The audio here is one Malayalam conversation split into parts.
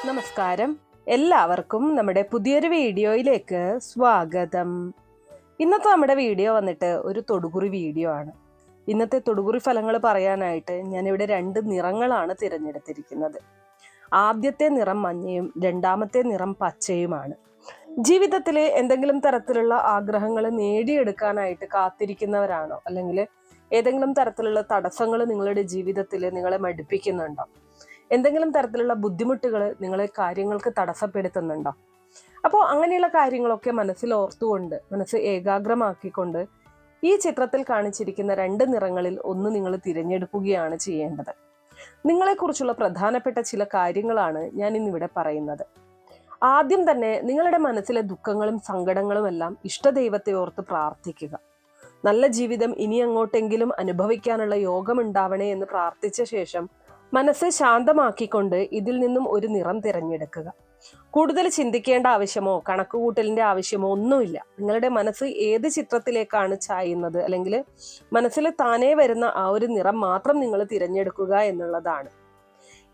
നമസ്കാരം. എല്ലാവർക്കും നമ്മുടെ പുതിയൊരു വീഡിയോയിലേക്ക് സ്വാഗതം. ഇന്നത്തെ നമ്മുടെ വീഡിയോ വന്നിട്ട് ഒരു തൊടുകുറി വീഡിയോ ആണ്. ഇന്നത്തെ തൊടുകുറി ഫലങ്ങൾ പറയാനായിട്ട് ഞാനിവിടെ 2 നിറങ്ങളാണ് തിരഞ്ഞെടുത്തിരിക്കുന്നത്. ആദ്യത്തെ നിറം മഞ്ഞയും രണ്ടാമത്തെ നിറം പച്ചയുമാണ്. ജീവിതത്തിൽ എന്തെങ്കിലും തരത്തിലുള്ള ആഗ്രഹങ്ങൾ നേടിയെടുക്കാനായിട്ട് കാത്തിരിക്കുന്നവരാണോ, അല്ലെങ്കിൽ ഏതെങ്കിലും തരത്തിലുള്ള തടസ്സങ്ങൾ നിങ്ങളുടെ ജീവിതത്തിൽ നിങ്ങളെ മടുപ്പിക്കുന്നുണ്ടോ? എന്തെങ്കിലും തരത്തിലുള്ള ബുദ്ധിമുട്ടുകൾ നിങ്ങളെ കാര്യങ്ങൾക്ക് തടസ്സപ്പെടുത്തുന്നുണ്ടോ? അപ്പോൾ അങ്ങനെയുള്ള കാര്യങ്ങളൊക്കെ മനസ്സിൽ ഓർത്തുകൊണ്ട്, മനസ്സ് ഏകാഗ്രമാക്കിക്കൊണ്ട് ഈ ചിത്രത്തിൽ കാണിച്ചിരിക്കുന്ന 2 നിറങ്ങളിൽ ഒന്ന് നിങ്ങൾ തിരഞ്ഞെടുക്കുകയാണ് ചെയ്യേണ്ടത്. നിങ്ങളെക്കുറിച്ചുള്ള പ്രധാനപ്പെട്ട ചില കാര്യങ്ങളാണ് ഞാൻ ഇന്നിവിടെ പറയുന്നത്. ആദ്യം തന്നെ നിങ്ങളുടെ മനസ്സിലെ ദുഃഖങ്ങളും സങ്കടങ്ങളും എല്ലാം ഇഷ്ടദൈവത്തെ ഓർത്ത് പ്രാർത്ഥിക്കുക. നല്ല ജീവിതം ഇനി അങ്ങോട്ടെങ്കിലും അനുഭവിക്കാനുള്ള യോഗമുണ്ടാവണേ എന്ന് പ്രാർത്ഥിച്ച ശേഷം മനസ്സ് ശാന്തമാക്കിക്കൊണ്ട് ഇതിൽ നിന്നും ഒരു നിറം തിരഞ്ഞെടുക്കുക. കൂടുതൽ ചിന്തിക്കേണ്ട ആവശ്യമോ കണക്കുകൂട്ടലിന്റെ ആവശ്യമോ ഒന്നുമില്ല. നിങ്ങളുടെ മനസ്സ് ഏത് ചിത്രത്തിലേക്കാണ് ചായുന്നത്, അല്ലെങ്കിൽ മനസ്സിൽ താനേ വരുന്ന ആ ഒരു നിറം മാത്രം നിങ്ങൾ തിരഞ്ഞെടുക്കുക എന്നുള്ളതാണ്.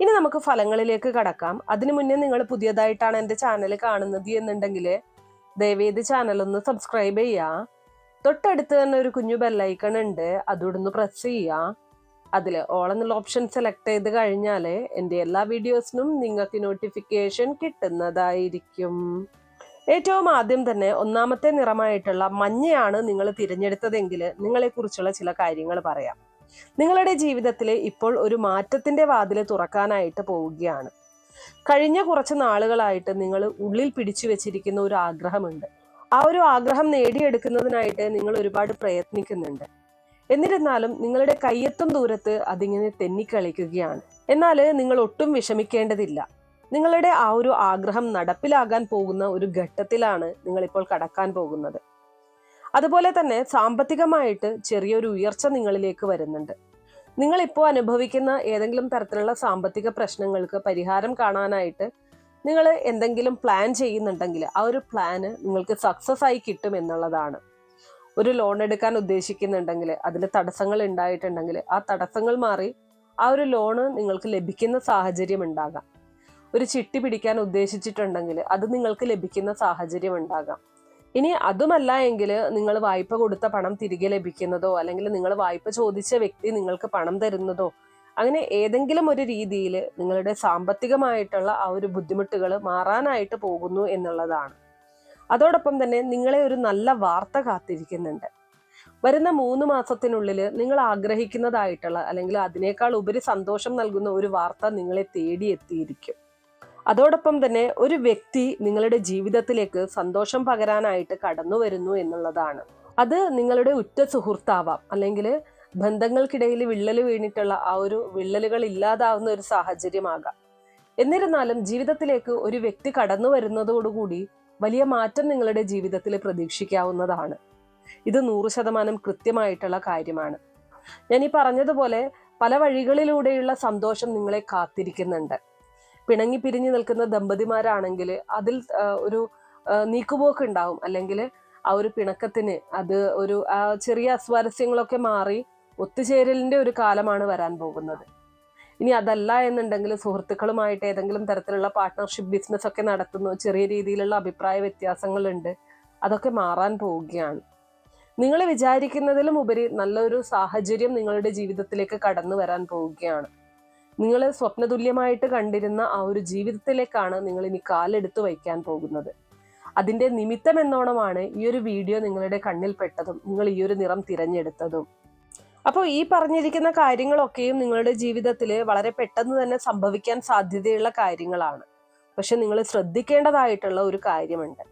ഇനി നമുക്ക് ഫലങ്ങളിലേക്ക് കടക്കാം. അതിനു മുന്നേ നിങ്ങൾ പുതിയതായിട്ടാണ് എൻ്റെ ചാനൽ കാണുന്നത് എന്നുണ്ടെങ്കിൽ ദയവേത് ചാനൽ ഒന്ന് സബ്സ്ക്രൈബ് ചെയ്യുക. തൊട്ടടുത്ത് തന്നെ ഒരു കുഞ്ഞു ബെല്ലൈക്കൺ ഉണ്ട്, അതോടൊന്ന് പ്രസ് ചെയ്യുക. അതിൽ ഓൾ എന്നുള്ള ഓപ്ഷൻ സെലക്ട് ചെയ്ത് കഴിഞ്ഞാൽ എൻ്റെ എല്ലാ വീഡിയോസിനും നിങ്ങൾക്ക് നോട്ടിഫിക്കേഷൻ കിട്ടുന്നതായിരിക്കും. ഏറ്റവും ആദ്യം തന്നെ ഒന്നാമത്തെ നിറമായിട്ടുള്ള മഞ്ഞയാണ് നിങ്ങൾ തിരഞ്ഞെടുത്തതെങ്കിൽ നിങ്ങളെക്കുറിച്ചുള്ള ചില കാര്യങ്ങൾ പറയാം. നിങ്ങളുടെ ജീവിതത്തിൽ ഇപ്പോൾ ഒരു മാറ്റത്തിന്റെ വാതിൽ തുറക്കാനായിട്ട് പോവുകയാണ്. കഴിഞ്ഞ കുറച്ച് നാളുകളായിട്ട് നിങ്ങൾ ഉള്ളിൽ പിടിച്ചു വെച്ചിരിക്കുന്ന ഒരു ആഗ്രഹമുണ്ട്. ആ ഒരു ആഗ്രഹം നേടിയെടുക്കുന്നതിനായിട്ട് നിങ്ങൾ ഒരുപാട് പ്രയത്നിക്കുന്നുണ്ട്. എന്നിരുന്നാലും നിങ്ങളുടെ കയ്യെത്തും ദൂരത്ത് അതിങ്ങനെ തെന്നിക്കളിക്കുകയാണ്. എന്നാൽ നിങ്ങൾ ഒട്ടും വിഷമിക്കേണ്ടതില്ല. നിങ്ങളുടെ ആ ഒരു ആഗ്രഹം നടപ്പിലാകാൻ പോകുന്ന ഒരു ഘട്ടത്തിലാണ് നിങ്ങളിപ്പോൾ കടക്കാൻ പോകുന്നത്. അതുപോലെ തന്നെ സാമ്പത്തികമായിട്ട് ചെറിയൊരു ഉയർച്ച നിങ്ങളിലേക്ക് വരുന്നുണ്ട്. നിങ്ങളിപ്പോൾ അനുഭവിക്കുന്ന ഏതെങ്കിലും തരത്തിലുള്ള സാമ്പത്തിക പ്രശ്നങ്ങൾക്ക് പരിഹാരം കാണാനായിട്ട് നിങ്ങൾ എന്തെങ്കിലും പ്ലാൻ ചെയ്യുന്നുണ്ടെങ്കിൽ ആ ഒരു പ്ലാന് നിങ്ങൾക്ക് സക്സസ് ആയി കിട്ടും എന്നുള്ളതാണ്. ഒരു ലോൺ എടുക്കാൻ ഉദ്ദേശിക്കുന്നുണ്ടെങ്കിൽ അതിൽ തടസ്സങ്ങൾ ഉണ്ടായിട്ടുണ്ടെങ്കിൽ ആ തടസ്സങ്ങൾ മാറി ആ ഒരു ലോണ് നിങ്ങൾക്ക് ലഭിക്കുന്ന സാഹചര്യം ഉണ്ടാകാം. ഒരു ചിട്ടി പിടിക്കാൻ ഉദ്ദേശിച്ചിട്ടുണ്ടെങ്കിൽ അത് നിങ്ങൾക്ക് ലഭിക്കുന്ന സാഹചര്യം ഉണ്ടാകാം. ഇനി അതുമല്ല എങ്കിൽ നിങ്ങൾ വായ്പ കൊടുത്ത പണം തിരികെ ലഭിക്കുന്നതോ, അല്ലെങ്കിൽ നിങ്ങൾ വായ്പ ചോദിച്ച വ്യക്തി നിങ്ങൾക്ക് പണം തരുന്നതോ, അങ്ങനെ ഏതെങ്കിലും ഒരു രീതിയിൽ നിങ്ങളുടെ സാമ്പത്തികമായിട്ടുള്ള ആ ഒരു ബുദ്ധിമുട്ടുകൾ മാറാനായിട്ട് പോകുന്നു എന്നുള്ളതാണ്. അതോടൊപ്പം തന്നെ നിങ്ങളെ ഒരു നല്ല വാർത്ത കാത്തിരിക്കുന്നുണ്ട്. വരുന്ന 3 മാസത്തിനുള്ളിൽ നിങ്ങൾ ആഗ്രഹിക്കുന്നതായിട്ടുള്ള, അല്ലെങ്കിൽ അതിനേക്കാൾ ഉപരി സന്തോഷം നൽകുന്ന ഒരു വാർത്ത നിങ്ങളെ തേടിയെത്തിയിരിക്കും. അതോടൊപ്പം തന്നെ ഒരു വ്യക്തി നിങ്ങളുടെ ജീവിതത്തിലേക്ക് സന്തോഷം പകരാനായിട്ട് കടന്നു വരുന്നു എന്നുള്ളതാണ്. അത് നിങ്ങളുടെ ഉറ്റ സുഹൃത്താവാം, അല്ലെങ്കിൽ ബന്ധങ്ങൾക്കിടയിൽ വിള്ളൽ വീണിട്ടുള്ള ആ ഒരു വിള്ളലുകൾ ഇല്ലാതാവുന്ന ഒരു സാഹചര്യമാകാം. എന്നിരുന്നാലും ജീവിതത്തിലേക്ക് ഒരു വ്യക്തി കടന്നു വരുന്നതോടുകൂടി വലിയ മാറ്റം നിങ്ങളുടെ ജീവിതത്തിൽ പ്രതീക്ഷിക്കാവുന്നതാണ്. ഇത് 100% കൃത്യമായിട്ടുള്ള കാര്യമാണ്. ഞാൻ ഈ പറഞ്ഞതുപോലെ പല വഴികളിലൂടെയുള്ള സന്തോഷം നിങ്ങളെ കാത്തിരിക്കുന്നുണ്ട്. പിണങ്ങി പിരിഞ്ഞു നിൽക്കുന്ന ദമ്പതിമാരാണെങ്കിൽ അതിൽ ഒരു നീക്കുപോക്ക് ഉണ്ടാവും, അല്ലെങ്കിൽ ആ ഒരു പിണക്കത്തിന് അത് ഒരു ചെറിയ അസ്വാരസ്യങ്ങളൊക്കെ മാറി ഒത്തുചേരലിന്റെ ഒരു കാലമാണ് വരാൻ പോകുന്നത്. ഇനി അതല്ല എന്നുണ്ടെങ്കിൽ സുഹൃത്തുക്കളുമായിട്ട് ഏതെങ്കിലും തരത്തിലുള്ള പാർട്ട്ണർഷിപ്പ് ബിസിനസ് ഒക്കെ നടത്തുന്നു, ചെറിയ രീതിയിലുള്ള അഭിപ്രായ വ്യത്യാസങ്ങളുണ്ട്, അതൊക്കെ മാറാൻ പോവുകയാണ്. നിങ്ങൾ വിചാരിക്കുന്നതിലും ഉപരി നല്ലൊരു സാഹചര്യം നിങ്ങളുടെ ജീവിതത്തിലേക്ക് കടന്നു വരാൻ പോവുകയാണ്. നിങ്ങൾ സ്വപ്നതുല്യമായിട്ട് കണ്ടിരുന്ന ആ ഒരു ജീവിതത്തിലേക്കാണ് നിങ്ങൾ ഇനി കാലെടുത്ത് വയ്ക്കാൻ പോകുന്നത്. അതിന്റെ നിമിത്തം എന്നോണമാണ് ഈ ഒരു വീഡിയോ നിങ്ങളുടെ കണ്ണിൽ പെട്ടതും നിങ്ങൾ ഈ ഒരു നിറം തിരഞ്ഞെടുത്തതും. അപ്പോൾ ഈ പറഞ്ഞിരിക്കുന്ന കാര്യങ്ങളൊക്കെയും നിങ്ങളുടെ ജീവിതത്തിൽ വളരെ പെട്ടെന്ന് തന്നെ സംഭവിക്കാൻ സാധ്യതയുള്ള കാര്യങ്ങളാണ്. പക്ഷെ നിങ്ങൾ ശ്രദ്ധിക്കേണ്ടതായിട്ടുള്ള ഒരു കാര്യമുണ്ട്.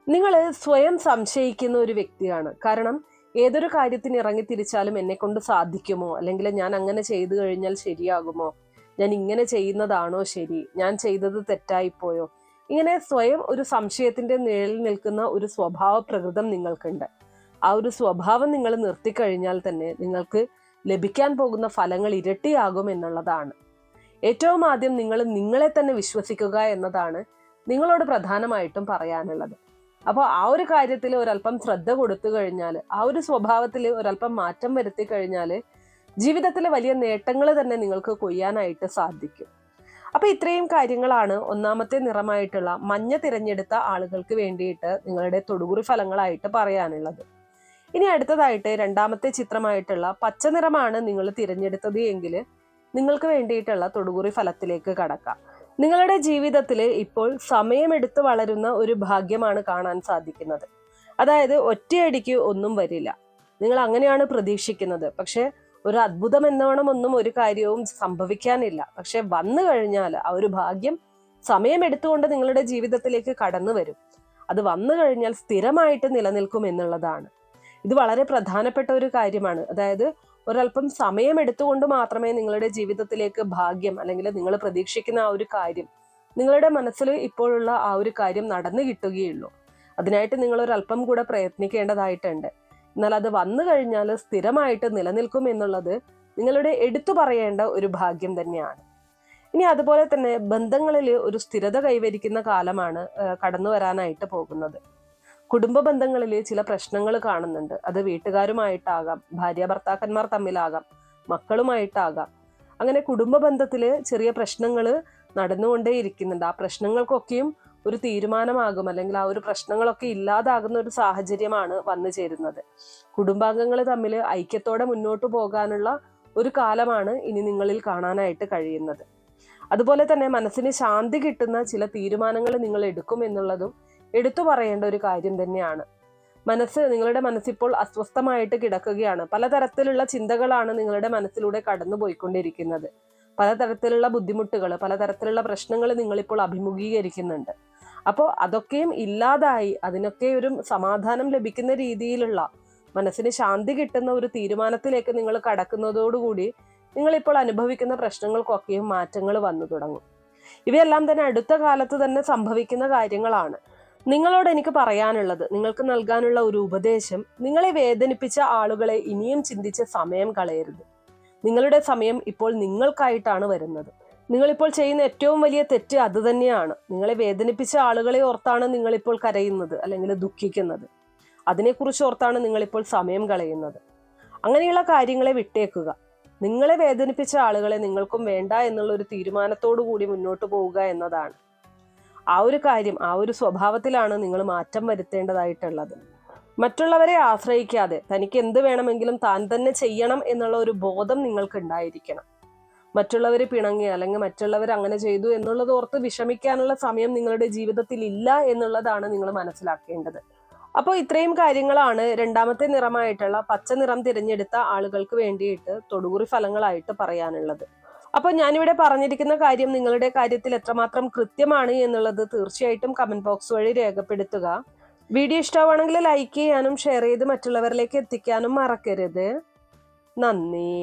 നിങ്ങൾ സ്വയം സംശയിക്കുന്ന ഒരു വ്യക്തിയാണ്. കാരണം ഏതൊരു കാര്യത്തിന് ഇറങ്ങി തിരിച്ചാലും എന്നെ കൊണ്ട് സാധിക്കുമോ, അല്ലെങ്കിൽ ഞാൻ അങ്ങനെ ചെയ്തു കഴിഞ്ഞാൽ ശരിയാകുമോ, ഞാൻ ഇങ്ങനെ ചെയ്യുന്നതാണോ ശരി, ഞാൻ ചെയ്തത് തെറ്റായിപ്പോയോ, ഇങ്ങനെ സ്വയം ഒരു സംശയത്തിന്റെ നിഴലിൽ നിൽക്കുന്ന ഒരു സ്വഭാവ പ്രകൃതം നിങ്ങൾക്കുണ്ട്. ആ ഒരു സ്വഭാവം നിങ്ങൾ നിർത്തിക്കഴിഞ്ഞാൽ തന്നെ നിങ്ങൾക്ക് ലഭിക്കാൻ പോകുന്ന ഫലങ്ങൾ ഇരട്ടിയാകും എന്നുള്ളതാണ്. ഏറ്റവും ആദ്യം നിങ്ങൾ നിങ്ങളെ തന്നെ വിശ്വസിക്കുക എന്നതാണ് നിങ്ങളോട് പ്രധാനമായിട്ടും പറയാനുള്ളത്. അപ്പോൾ ആ ഒരു കാര്യത്തിൽ ഒരല്പം ശ്രദ്ധ കൊടുത്തു കഴിഞ്ഞാൽ, ആ ഒരു സ്വഭാവത്തിൽ ഒരല്പം മാറ്റം വരുത്തി കഴിഞ്ഞാൽ ജീവിതത്തിലെ വലിയ നേട്ടങ്ങൾ തന്നെ നിങ്ങൾക്ക് കൊയ്യാനായിട്ട് സാധിക്കും. അപ്പൊ ഇത്രയും കാര്യങ്ങളാണ് ഒന്നാമത്തെ നിറമായിട്ടുള്ള മഞ്ഞ തിരഞ്ഞെടുത്ത ആളുകൾക്ക് വേണ്ടിയിട്ട് നിങ്ങളുടെ തൊടുകുറി ഫലങ്ങളായിട്ട് പറയാനുള്ളത്. ഇനി അടുത്തതായിട്ട് രണ്ടാമത്തെ ചിത്രമായിട്ടുള്ള പച്ച നിറമാണ് നിങ്ങൾ തിരഞ്ഞെടുത്തത് എങ്കിൽ നിങ്ങൾക്ക് വേണ്ടിയിട്ടുള്ള തൊടുകുറി ഫലത്തിലേക്ക് കടക്കാം. നിങ്ങളുടെ ജീവിതത്തിൽ ഇപ്പോൾ സമയമെടുത്ത് വളരുന്ന ഒരു ഭാഗ്യമാണ് കാണാൻ സാധിക്കുന്നത്. അതായത് ഒറ്റയടിക്ക് ഒന്നും വരില്ല, നിങ്ങൾ അങ്ങനെയാണ് പ്രതീക്ഷിക്കുന്നത്. പക്ഷെ ഒരു അത്ഭുതം എന്നോണം ഒന്നും ഒരു കാര്യവും സംഭവിക്കാനില്ല. പക്ഷെ വന്നു കഴിഞ്ഞാൽ ആ ഒരു ഭാഗ്യം സമയമെടുത്തുകൊണ്ട് നിങ്ങളുടെ ജീവിതത്തിലേക്ക് കടന്നു വരും. അത് വന്നു കഴിഞ്ഞാൽ സ്ഥിരമായിട്ട് നിലനിൽക്കും എന്നുള്ളതാണ്. ഇത് വളരെ പ്രധാനപ്പെട്ട ഒരു കാര്യമാണ്. അതായത് ഒരല്പം സമയം എടുത്തുകൊണ്ട് മാത്രമേ നിങ്ങളുടെ ജീവിതത്തിലേക്ക് ഭാഗ്യം അല്ലെങ്കിൽ നിങ്ങൾ പ്രതീക്ഷിക്കുന്ന ആ ഒരു കാര്യം, നിങ്ങളുടെ മനസ്സിൽ ഇപ്പോഴുള്ള ആ ഒരു കാര്യം നടന്നു കിട്ടുകയുള്ളൂ. അതിനായിട്ട് നിങ്ങൾ ഒരല്പം കൂടെ പ്രയത്നിക്കേണ്ടതായിട്ടുണ്ട്. എന്നാൽ അത് വന്നു കഴിഞ്ഞാൽ സ്ഥിരമായിട്ട് നിലനിൽക്കും എന്നുള്ളത് നിങ്ങളുടെ എടുത്തു പറയേണ്ട ഒരു ഭാഗ്യം തന്നെയാണ്. ഇനി അതുപോലെ തന്നെ ബന്ധങ്ങളിൽ ഒരു സ്ഥിരത കൈവരിക്കുന്ന കാലമാണ് കടന്നു വരാനായിട്ട് പോകുന്നത്. കുടുംബ ബന്ധങ്ങളിൽ ചില പ്രശ്നങ്ങൾ കാണുന്നുണ്ട്. അത് വീട്ടുകാരുമായിട്ടാകാം, ഭാര്യ ഭർത്താക്കന്മാർ തമ്മിലാകാം, മക്കളുമായിട്ടാകാം. അങ്ങനെ കുടുംബ ബന്ധത്തിൽ ചെറിയ പ്രശ്നങ്ങൾ നടന്നുകൊണ്ടേ ഇരിക്കുന്നുണ്ട്. ആ പ്രശ്നങ്ങൾക്കൊക്കെയും ഒരു തീരുമാനമാകും, അല്ലെങ്കിൽ ആ ഒരു പ്രശ്നങ്ങളൊക്കെ ഇല്ലാതാകുന്ന ഒരു സാഹചര്യമാണ് വന്നു ചേരുന്നത്. കുടുംബാംഗങ്ങൾ തമ്മിൽ ഐക്യത്തോടെ മുന്നോട്ട് പോകാനുള്ള ഒരു കാലമാണ് ഇനി നിങ്ങളിൽ കാണാനായിട്ട് കഴിയുന്നത്. അതുപോലെ തന്നെ മനസ്സിന് ശാന്തി കിട്ടുന്ന ചില തീരുമാനങ്ങൾ നിങ്ങൾ എടുക്കും എന്നുള്ളതും എടുത്തു പറയേണ്ട ഒരു കാര്യം തന്നെയാണ്. നിങ്ങളുടെ മനസ്സിപ്പോൾ അസ്വസ്ഥമായിട്ട് കിടക്കുകയാണ്. പലതരത്തിലുള്ള ചിന്തകളാണ് നിങ്ങളുടെ മനസ്സിലൂടെ കടന്നു പോയിക്കൊണ്ടിരിക്കുന്നത്. പലതരത്തിലുള്ള ബുദ്ധിമുട്ടുകൾ, പലതരത്തിലുള്ള പ്രശ്നങ്ങൾ നിങ്ങളിപ്പോൾ അഭിമുഖീകരിക്കുന്നുണ്ട്. അപ്പോൾ അതൊക്കെയും ഇല്ലാതായി അതിനൊക്കെ ഒരു സമാധാനം ലഭിക്കുന്ന രീതിയിലുള്ള മനസ്സിന് ശാന്തി കിട്ടുന്ന ഒരു തീരുമാനത്തിലേക്ക് നിങ്ങൾ കടക്കുന്നതോടുകൂടി നിങ്ങളിപ്പോൾ അനുഭവിക്കുന്ന പ്രശ്നങ്ങൾക്കൊക്കെയും മാറ്റങ്ങൾ വന്നു തുടങ്ങും. ഇവയെല്ലാം തന്നെ അടുത്ത കാലത്ത് തന്നെ സംഭവിക്കുന്ന കാര്യങ്ങളാണ്. നിങ്ങളോട് എനിക്ക് പറയാനുള്ളത്, നിങ്ങൾക്ക് നൽകാനുള്ള ഒരു ഉപദേശം, നിങ്ങളെ വേദനിപ്പിച്ച ആളുകളെ ഇനിയും ചിന്തിച്ച് സമയം കളയരുത്. നിങ്ങളുടെ സമയം ഇപ്പോൾ നിങ്ങൾക്കായിട്ടാണ് വരുന്നത്. നിങ്ങളിപ്പോൾ ചെയ്യുന്ന ഏറ്റവും വലിയ തെറ്റ് അത് തന്നെയാണ്. നിങ്ങളെ വേദനിപ്പിച്ച ആളുകളെ ഓർത്താണ് നിങ്ങളിപ്പോൾ കരയുന്നത് അല്ലെങ്കിൽ ദുഃഖിക്കുന്നത്. അതിനെക്കുറിച്ച് ഓർത്താണ് നിങ്ങളിപ്പോൾ സമയം കളയുന്നത്. അങ്ങനെയുള്ള കാര്യങ്ങളെ വിട്ടേക്കുക. നിങ്ങളെ വേദനിപ്പിച്ച ആളുകളെ നിങ്ങൾക്കും വേണ്ട എന്നുള്ള ഒരു തീരുമാനത്തോടു കൂടി മുന്നോട്ട് പോവുക എന്നതാണ്. ആ ഒരു കാര്യം, ആ ഒരു സ്വഭാവത്തിലാണ് നിങ്ങൾ മാറ്റം വരുത്തേണ്ടതായിട്ടുള്ളത്. മറ്റുള്ളവരെ ആശ്രയിക്കാതെ തനിക്ക് എന്ത് വേണമെങ്കിലും താൻ തന്നെ ചെയ്യണം എന്നുള്ള ഒരു ബോധം നിങ്ങൾക്ക് ഉണ്ടായിരിക്കണം. മറ്റുള്ളവർ പിണങ്ങി അല്ലെങ്കിൽ മറ്റുള്ളവർ അങ്ങനെ ചെയ്തു എന്നുള്ളത് ഓർത്ത് വിഷമിക്കാനുള്ള സമയം നിങ്ങളുടെ ജീവിതത്തിൽ ഇല്ല എന്നുള്ളതാണ് നിങ്ങൾ മനസ്സിലാക്കേണ്ടത്. അപ്പോൾ ഇത്രയും കാര്യങ്ങളാണ് രണ്ടാമത്തെ നിറമായിട്ടുള്ള പച്ച നിറം തിരഞ്ഞെടുത്ത ആളുകൾക്ക് വേണ്ടിയിട്ട് തൊടുകുറി ഫലങ്ങളായിട്ട് പറയാനുള്ളത്. അപ്പൊ ഞാനിവിടെ പറഞ്ഞിരിക്കുന്ന കാര്യം നിങ്ങളുടെ കാര്യത്തിൽ എത്രമാത്രം കൃത്യമാണ് എന്നുള്ളത് തീർച്ചയായിട്ടും കമന്റ് ബോക്സ് വഴി രേഖപ്പെടുത്തുക. വീഡിയോ ഇഷ്ടമാണെങ്കിൽ ലൈക്ക് ചെയ്യാനും ഷെയർ ചെയ്ത് മറ്റുള്ളവരിലേക്ക് എത്തിക്കാനും മറക്കരുത്. നന്ദി.